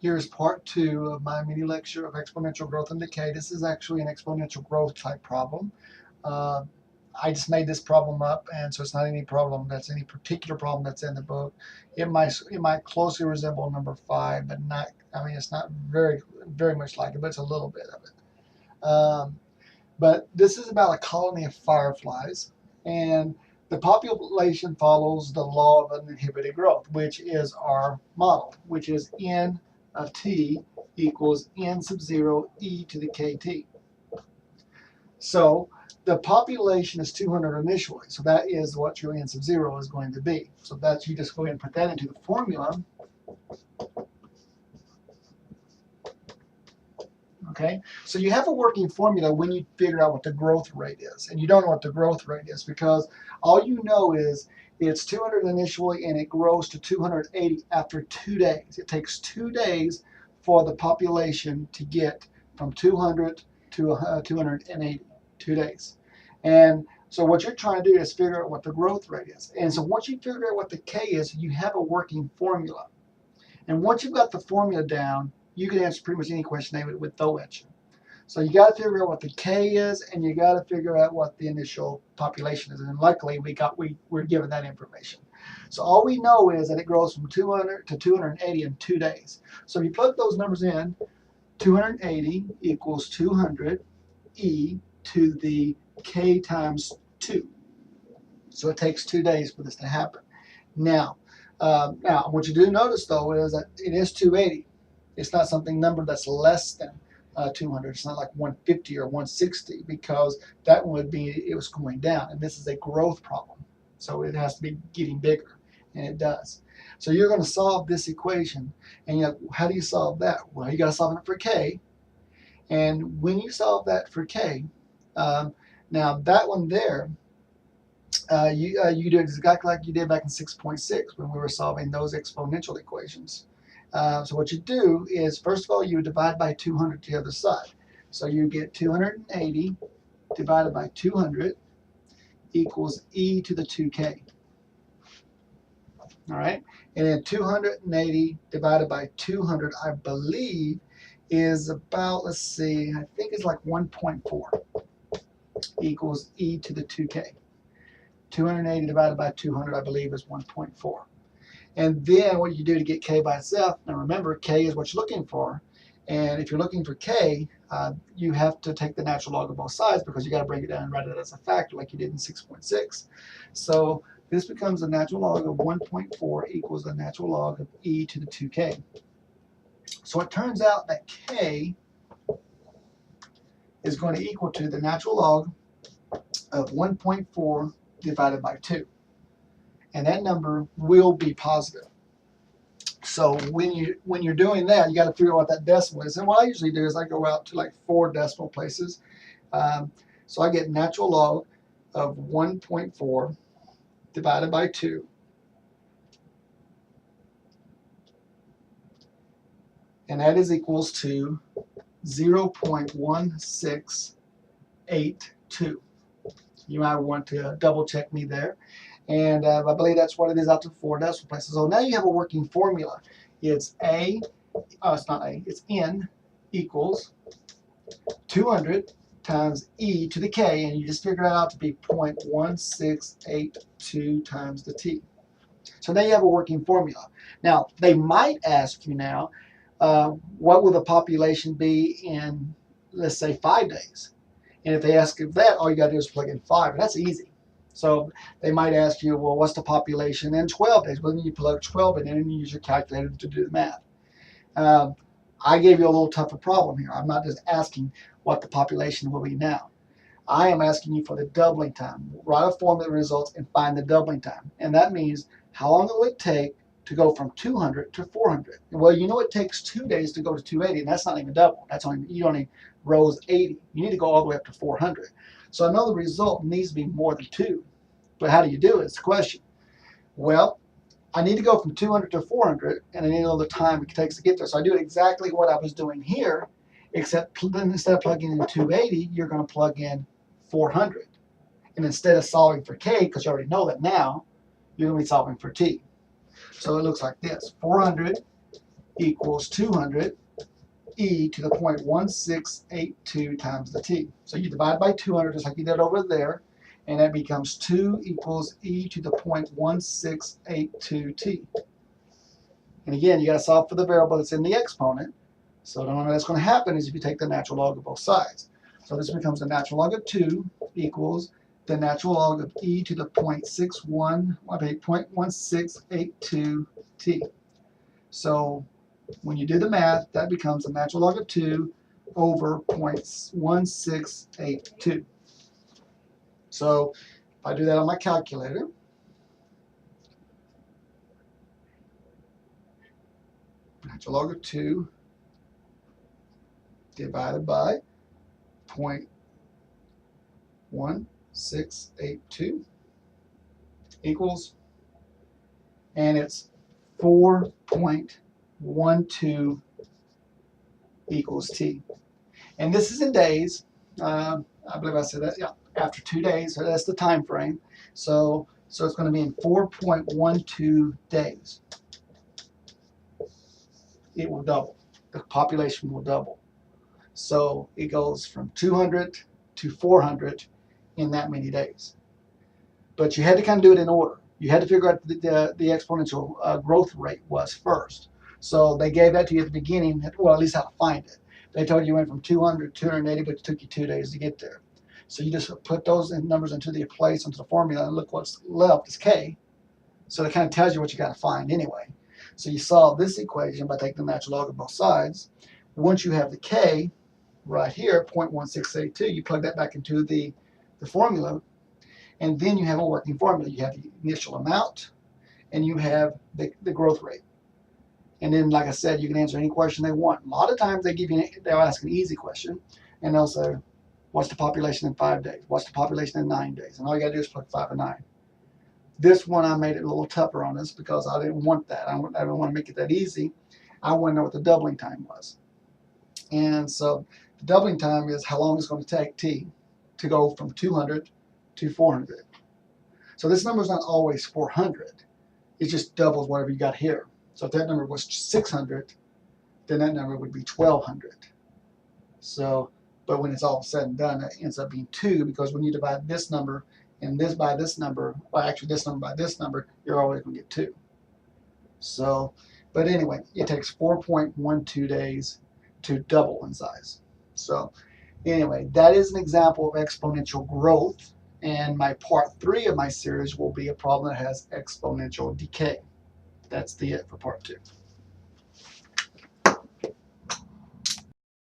Here's part 2 of my mini lecture of exponential growth and decay. This is actually an exponential growth type problem. Uh, I just made this problem up, and so it's not any problem that's any particular problem that's in the book. It might closely resemble number 5, but not. I mean, it's not very much like it, but it's a little bit of it. But this is about a colony of fireflies, and the population follows the law of uninhibited growth, which is our model, which is n of t equals n sub 0 e to the kt. So the population is 200 initially, so that is what your n sub 0 is going to be. So that you just go ahead and put that into the formula. Okay, so you have a working formula when you figure out what the growth rate is, and you don't know what the growth rate is because all you know is it's 200 initially and it grows to 280 after 2 days. It takes 2 days for the population to get from 200 to 280, 2 days. And so what you're trying to do is figure out what the growth rate is. And so once you figure out what the K is, you have a working formula. And once you've got the formula down, you can answer pretty much any question they would throw at you. So you got to figure out what the K is, and you got to figure out what the initial population is. And luckily, we're given that information. So all we know is that it grows from 200 to 280 in 2 days. So if you plug those numbers in, 280 equals 200 e to the K times 2. So it takes 2 days for this to happen. Now what you do notice though is that it is 280. It's not something number that's less than 200. It's not like 150 or 160 because that would be it was going down, and this is a growth problem, so it has to be getting bigger, and it does. So you're going to solve this equation, and how do you solve that? Well, you got to solve it for K, and when you solve that for K, now that one there. You do it exactly like you did back in 6.6 when we were solving those exponential equations. So what you do is, first of all, you divide by 200 to the other side. So you get 280 divided by 200 equals e to the 2k. All right, and then 280 divided by 200, I believe, is about, let's see, I think it's like 1.4 equals e to the 2k. 280 divided by 200, I believe, is 1.4. And then what you do to get K by itself, now remember, K is what you're looking for. And if you're looking for K, you have to take the natural log of both sides because you got to break it down and write it as a factor like you did in 6.6. So this becomes the natural log of 1.4 equals the natural log of e to the 2k. So it turns out that K is going to equal to the natural log of 1.4 divided by 2, and that number will be positive. So when you're doing that, you got to figure out what that decimal is. And what I usually do is I go out to like 4 decimal places. So I get natural log of 1.4 divided by 2, and that is equals to 0.1682. You might want to double check me there. And I believe that's what it is out to 4 decimal places. So now you have a working formula. It's it's not A, it's N equals 200 times E to the K, and you just figure that out to be 0.1682 times the T. So now you have a working formula. Now, they might ask you now, what will the population be in, let's say, 5 days? And if they ask you that, all you got to do is plug in 5, and that's easy. So they might ask you, well, what's the population in 12 days? Well, then you plug 12 in and you use your calculator to do the math. I gave you a little tougher problem here. I'm not just asking what the population will be now. I am asking you for the doubling time. Write a formula results and find the doubling time. And that means how long will it take to go from 200 to 400? Well, you know it takes 2 days to go to 280, and that's not even double. That's you only rose 80. You need to go all the way up to 400. So I know the result needs to be more than 2. But how do you do it? It's the question. Well, I need to go from 200 to 400, and I need to know the time it takes to get there. So I do exactly what I was doing here, except instead of plugging in 280, you're going to plug in 400. And instead of solving for K, because you already know that now, you're going to be solving for T. So it looks like this. 400 equals 200 e to the 0.1682 times the t. So you divide by 200 just like you did over there, and that becomes 2 equals e to the 0.1682 t. And again, you got to solve for the variable that's in the exponent. So the only way that's going to happen is if you take the natural log of both sides. So this becomes the natural log of 2 equals the natural log of e to the 0.1682 t. So when you do the math, that becomes the natural log of 2 over 0.1682. So if I do that on my calculator, natural log of 2 divided by 0.1682 equals, and it's 4.12 equals t. And this is in days. I believe I said that, yeah, after 2 days, so that's the time frame. So it's going to be in 4.12 days. It will double. The population will double. So it goes from 200 to 400 in that many days. But you had to kind of do it in order. You had to figure out the exponential growth rate was first. So they gave that to you at the beginning, well, at least how to find it. They told you went from 200 to 280, but it took you 2 days to get there. So you just put those numbers into the place, into the formula, and look what's left is k. So it kind of tells you what you got to find anyway. So you solve this equation by taking the natural log of both sides. Once you have the k right here, 0.1682, you plug that back into the formula, and then you have a working formula. You have the initial amount, and you have the growth rate. And then, like I said, you can answer any question they want. A lot of times they'll ask an easy question, and they'll say, what's the population in 5 days? What's the population in 9 days? And all you got to do is plug 5 and 9. This one, I made it a little tougher on us because I didn't want that. I didn't want to make it that easy. I want to know what the doubling time was. And so the doubling time is how long it's going to take t to go from 200 to 400. So this number is not always 400. It just doubles whatever you got here. So if that number was 600, then that number would be 1200. So, but when it's all said and done, it ends up being 2, because when you divide this number and this by this number, well, actually this number by this number, you're always going to get 2. So, but anyway, it takes 4.12 days to double in size. So anyway, that is an example of exponential growth. And my part 3 of my series will be a problem that has exponential decay. That's it for part 2.